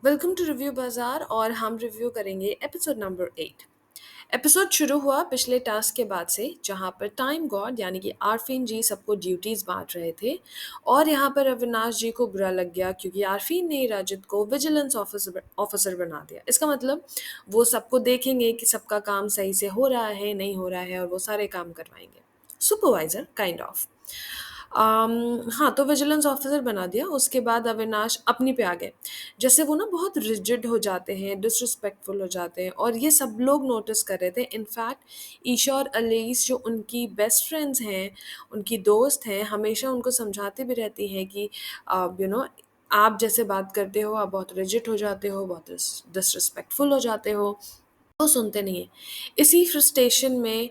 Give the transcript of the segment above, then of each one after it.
Welcome to review बाजार और हम रिव्यू करेंगे एपिसोड नंबर 8। एपिसोड शुरू हुआ पिछले टास्क के बाद से जहां पर टाइम गॉड यानी कि आरफीन जी सबको ड्यूटीज बांट रहे थे और यहां पर अविनाश जी को बुरा लग गया क्योंकि आरफीन ने रजत को विजिलेंस ऑफिसर ऑफिसर बना दिया। इसका मतलब वो सबको देखेंगे कि सबका काम सही से हो रहा है नहीं हो रहा है और वो सारे काम करवाएंगे। Supervisor kind of. हाँ, तो विजिलेंस ऑफिसर बना दिया। उसके बाद अविनाश अपनी पे आ गए। जैसे वो ना बहुत रिजिड हो जाते हैं, डिसरिस्पेक्टफुल हो जाते हैं और ये सब लोग नोटिस कर रहे थे। इनफैक्ट ईशा और अलीस जो उनकी बेस्ट फ्रेंड्स हैं, उनकी दोस्त हैं, हमेशा उनको समझाती भी रहती हैं कि यू नो आप जैसे बात करते हो, आप बहुत रिजिड हो जाते हो, बहुत डिसरिस्पेक्टफुल हो जाते हो। तो सुनते नहीं है। इसी फ्रस्ट्रेशन में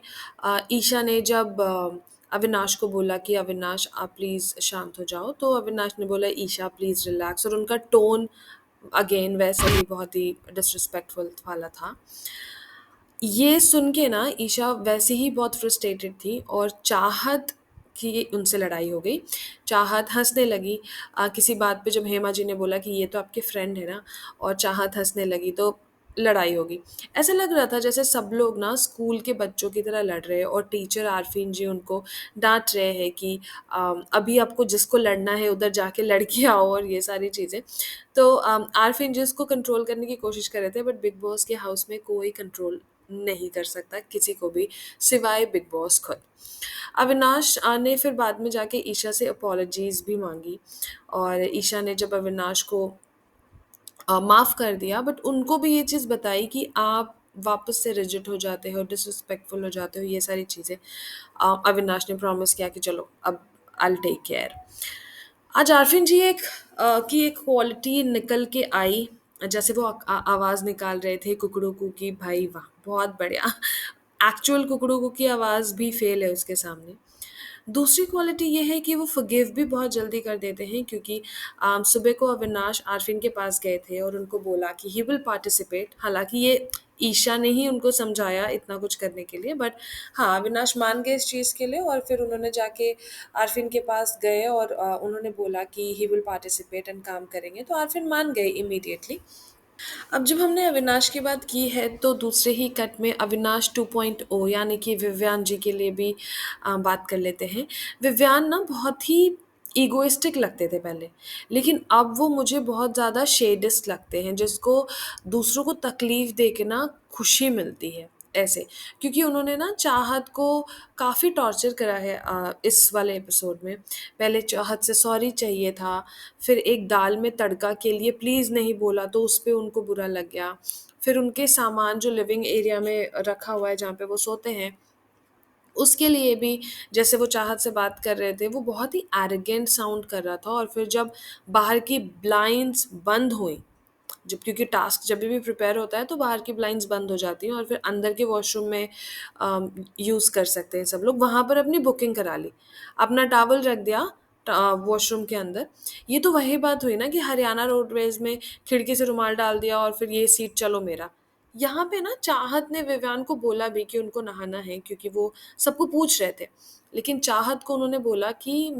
ईशा ने जब अविनाश को बोला कि अविनाश आप प्लीज़ शांत हो जाओ, तो अविनाश ने बोला ईशा प्लीज़ रिलैक्स, और उनका टोन अगेन वैसे ही बहुत ही डिसरिस्पेक्टफुल वाला था। ये सुन के ना ईशा वैसे ही बहुत फ्रस्ट्रेटेड थी और चाहत की उनसे लड़ाई हो गई। चाहत हँसने लगी किसी बात पे जब हेमा जी ने बोला कि ये तो आपके फ्रेंड है ना, और चाहत हँसने लगी तो लड़ाई हो गई। ऐसा लग रहा था जैसे सब लोग ना स्कूल के बच्चों की तरह लड़ रहे हैं और टीचर आरफीन जी उनको डाँट रहे हैं कि अभी आपको जिसको लड़ना है उधर जाके लड़ के आओ और ये सारी चीज़ें। तो आरफीन जी इसको कंट्रोल करने की कोशिश कर रहे थे, बट बिग बॉस के हाउस में कोई कंट्रोल नहीं कर सकता किसी को भी, सिवाय बिग बॉस खुद। अविनाश ने फिर बाद में जाके ईशा से अपॉलजीज भी मांगी और ईशा ने जब अविनाश को माफ़ कर दिया, बट उनको भी ये चीज़ बताई कि आप वापस से रिजिड हो जाते हो, डिसरिस्पेक्टफुल हो जाते हो, ये सारी चीज़ें। अविनाश ने प्रॉमिस किया कि चलो अब आई विल टेक केयर। आज आरफिन जी की एक क्वालिटी निकल के आई। जैसे वो आवाज़ निकाल रहे थे कुकड़ू कू की, भाई वाह बहुत बढ़िया। एक्चुअल कुकड़ू कू की आवाज़ भी फेल है उसके सामने। दूसरी क्वालिटी ये है कि वो फ़ॉरगिव भी बहुत जल्दी कर देते हैं क्योंकि सुबह को अविनाश आरफिन के पास गए थे और उनको बोला कि ही विल पार्टिसिपेट। हालाँकि ये ईशा ने ही उनको समझाया इतना कुछ करने के लिए, बट हाँ, अविनाश मान गए इस चीज़ के लिए और फिर उन्होंने जाके आरफिन के पास गए और उन्होंने बोला कि ही विल पार्टिसिपेट एंड काम करेंगे, तो आरफिन मान गए इमीडिएटली। अब जब हमने अविनाश की बात की है तो दूसरे ही कट में अविनाश 2.0 यानी कि विव्यान जी के लिए भी बात कर लेते हैं। विव्यान ना बहुत ही ईगोइस्टिक लगते थे पहले, लेकिन अब वो मुझे बहुत ज़्यादा शेडिस्ट लगते हैं जिसको दूसरों को तकलीफ़ दे के ना खुशी मिलती है, ऐसे। क्योंकि उन्होंने ना चाहत को काफ़ी टॉर्चर करा है इस वाले एपिसोड में। पहले चाहत से सॉरी चाहिए था, फिर एक दाल में तड़का के लिए प्लीज़ नहीं बोला तो उस पे उनको बुरा लग गया। फिर उनके सामान जो लिविंग एरिया में रखा हुआ है जहाँ पे वो सोते हैं, उसके लिए भी जैसे वो चाहत से बात कर रहे थे, वो बहुत ही एरोगेंट साउंड कर रहा था। और फिर जब बाहर की ब्लाइंड्स बंद हुई, जब क्योंकि टास्क जब भी प्रिपेयर होता है तो बाहर की ब्लाइंड्स बंद हो जाती हैं और फिर अंदर के वॉशरूम में यूज़ कर सकते हैं सब लोग। वहाँ पर अपनी बुकिंग करा ली, अपना टॉवल रख दिया वॉशरूम के अंदर। ये तो वही बात हुई ना कि हरियाणा रोडवेज़ में खिड़की से रुमाल डाल दिया और फिर ये सीट चलो मेरा। यहाँ पे ना चाहत ने विव्यान को बोला भी कि उनको नहाना है क्योंकि वो सबको पूछ रहे थे। लेकिन चाहत को उन्होंने बोला कि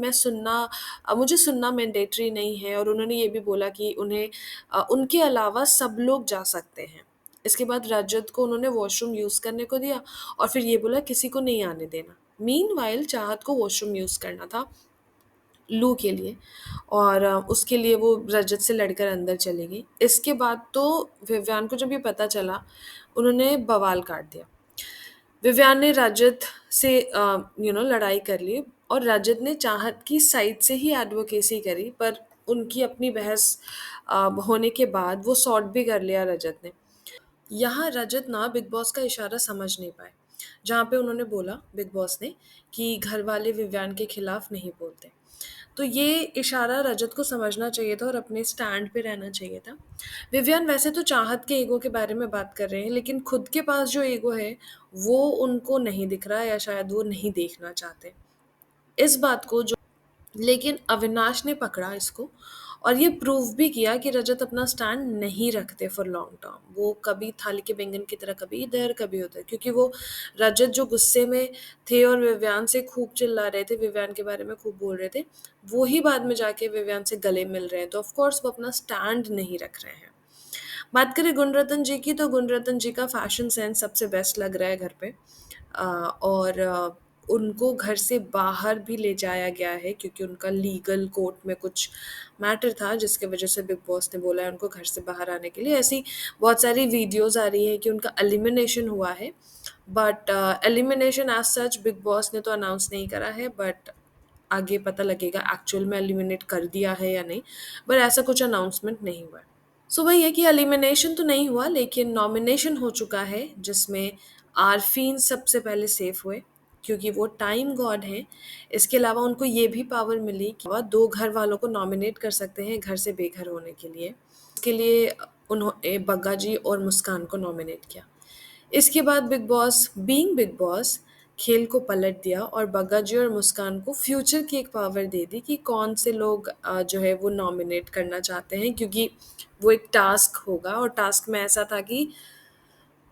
मुझे सुनना मैंडेटरी नहीं है, और उन्होंने ये भी बोला कि उनके अलावा सब लोग जा सकते हैं। इसके बाद रजत को उन्होंने वॉशरूम यूज़ करने को दिया और फिर ये बोला किसी को नहीं आने देना। मीनवाइल चाहत को वॉशरूम यूज़ करना था लू के लिए, और उसके लिए वो रजत से लड़कर अंदर चली गई। इसके बाद तो विव्यान को जब ये पता चला, उन्होंने बवाल काट दिया। विव्यान ने रजत से लड़ाई कर ली और रजत ने चाहत की साइड से ही एडवोकेसी करी, पर उनकी अपनी बहस होने के बाद वो सॉर्ट भी कर लिया रजत ने। यहाँ रजत ना बिग बॉस का इशारा समझ नहीं पाए, जहाँ पे उन्होंने बोला बिग बॉस ने कि घर वाले विव्यान के खिलाफ नहीं बोलते। तो ये इशारा रजत को समझना चाहिए था और अपने स्टैंड पे रहना चाहिए था। विवियन वैसे तो चाहत के ईगो के बारे में बात कर रहे हैं, लेकिन खुद के पास जो ईगो है वो उनको नहीं दिख रहा है, या शायद वो नहीं देखना चाहते इस बात को। जो लेकिन अविनाश ने पकड़ा इसको और ये प्रूव भी किया कि रजत अपना स्टैंड नहीं रखते फॉर लॉन्ग टर्म। वो कभी थाली के बैंगन की तरह कभी इधर कभी उधर, क्योंकि वो रजत जो गुस्से में थे और विव्यान से खूब चिल्ला रहे थे, विव्यान के बारे में खूब बोल रहे थे, वो ही बाद में जाके विव्यान से गले मिल रहे हैं, तो ऑफ कोर्स वो अपना स्टैंड नहीं रख रहे हैं। बात करें गुणरत्न जी की, तो गुणरत्न जी का फ़ैशन सेंस सबसे बेस्ट लग रहा है घर पे। और उनको घर से बाहर भी ले जाया गया है क्योंकि उनका लीगल कोर्ट में कुछ मैटर था जिसकी वजह से बिग बॉस ने बोला है उनको घर से बाहर आने के लिए। ऐसी बहुत सारी वीडियोज़ आ रही है कि उनका एलिमिनेशन हुआ है, but elimination as such big boss ने तो अनाउंस नहीं करा है, बट आगे पता लगेगा एक्चुअल में एलिमिनेट कर दिया है या नहीं। बट ऐसा कुछ अनाउंसमेंट नहीं हुआ है। सो वही है कि एलिमिनेशन तो नहीं हुआ लेकिन नॉमिनेशन हो चुका है, जिसमें आरफीन सबसे पहले सेफ हुए क्योंकि वो टाइम गॉड हैं। इसके अलावा उनको ये भी पावर मिली कि वह 2 घर वालों को नॉमिनेट कर सकते हैं घर से बेघर होने के लिए। इसके लिए उन्होंने बग्गा जी और मुस्कान को नॉमिनेट किया। इसके बाद बिग बॉस खेल को पलट दिया और बग्गा जी और मुस्कान को फ्यूचर की एक पावर दे दी कि कौन से लोग जो है वो नॉमिनेट करना चाहते हैं, क्योंकि वो एक टास्क होगा और टास्क में ऐसा था कि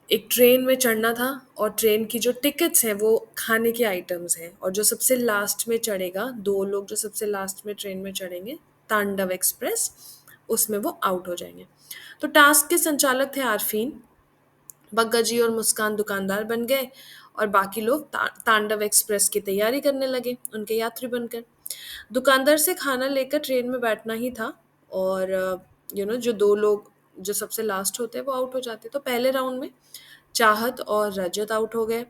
एक ट्रेन में चढ़ना था और ट्रेन की जो टिकट्स हैं वो खाने के आइटम्स हैं, और जो सबसे लास्ट में चढ़ेगा, 2 लोग जो सबसे लास्ट में ट्रेन में चढ़ेंगे तांडव एक्सप्रेस, उसमें वो आउट हो जाएँगे। तो टास्क के संचालक थे आरफीन। बग्गा जी और मुस्कान दुकानदार बन गए और बाकी लोग तांडव एक्सप्रेस की तैयारी करने लगे उनके यात्री बनकर। दुकानदार से खाना लेकर ट्रेन में बैठना ही था, और जो 2 लोग जो सबसे लास्ट होते हैं वो आउट हो जाते हैं। तो पहले राउंड में चाहत और रजत आउट हो गए।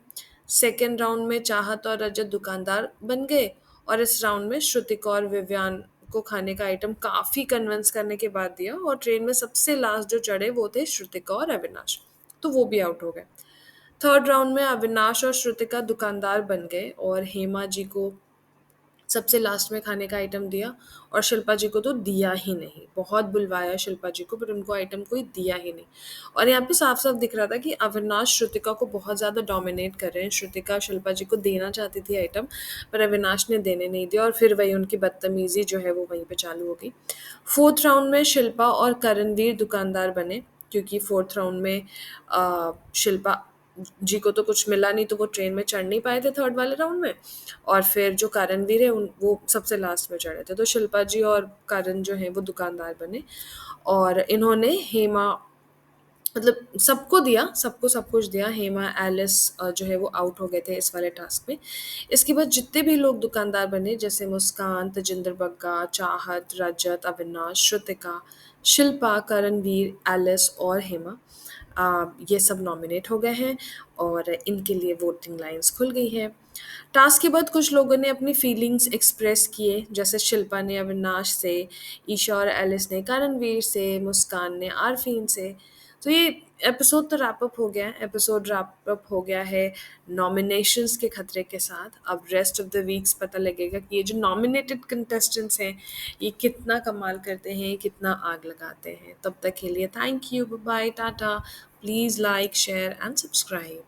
सेकंड राउंड में चाहत और रजत दुकानदार बन गए, और इस राउंड में श्रुतिका और विवियान को खाने का आइटम काफ़ी कन्विंस करने के बाद दिया, और ट्रेन में सबसे लास्ट जो चढ़े वो थे श्रुतिका और अविनाश, तो वो भी आउट हो गए। थर्ड राउंड में अविनाश और श्रुतिका दुकानदार बन गए और हेमा जी को सबसे लास्ट में खाने का आइटम दिया, और शिल्पा जी को तो दिया ही नहीं। बहुत बुलवाया शिल्पा जी को, पर उनको आइटम कोई दिया ही नहीं। और यहाँ पे साफ-साफ दिख रहा था कि अविनाश श्रुतिका को बहुत ज़्यादा डोमिनेट कर रहे हैं। श्रुतिका शिल्पा जी को देना चाहती थी आइटम, पर अविनाश ने देने नहीं दिया, और फिर वही उनकी बदतमीज़ी जो है वो वहीं पे चालू हो गई। फोर्थ राउंड में शिल्पा और करणवीर दुकानदार बने, क्योंकि फोर्थ राउंड में शिल्पा जी को तो कुछ मिला नहीं, तो वो ट्रेन में चढ़ नहीं पाए थे थर्ड वाले राउंड में, और फिर जो कारणवीर है वो सबसे लास्ट में चढ़े थे। तो शिल्पा जी और करण जो हैं वो दुकानदार बने, और इन्होंने हेमा, मतलब सबको दिया, सबको सब कुछ दिया। हेमा, एलिस जो है वो आउट हो गए थे इस वाले टास्क में। इसके बाद जितने भी लोग दुकानदार बने, जैसे मुस्कान, तेजिंदर बग्गा, चाहत, रजत, अविनाश, श्रुतिका, शिल्पा, करणवीर, एलिस और हेमा, ये सब नॉमिनेट हो गए हैं और इनके लिए वोटिंग लाइन्स खुल गई हैं। टास्क के बाद कुछ लोगों ने अपनी फीलिंग्स एक्सप्रेस किए, जैसे शिल्पा ने अविनाश से, ईशा और एलिस ने करणवीर से, मुस्कान ने आरफीन से। तो ये एपिसोड तो रैप अप हो गया है। एपिसोड रैप अप हो गया है नॉमिनेशंस के खतरे के साथ। अब रेस्ट ऑफ द वीक्स पता लगेगा कि ये जो नॉमिनेटेड कंटेस्टेंट्स हैं ये कितना कमाल करते हैं, कितना आग लगाते हैं। तब तक के लिए thank you, bye bye, tata. Please like, share and subscribe.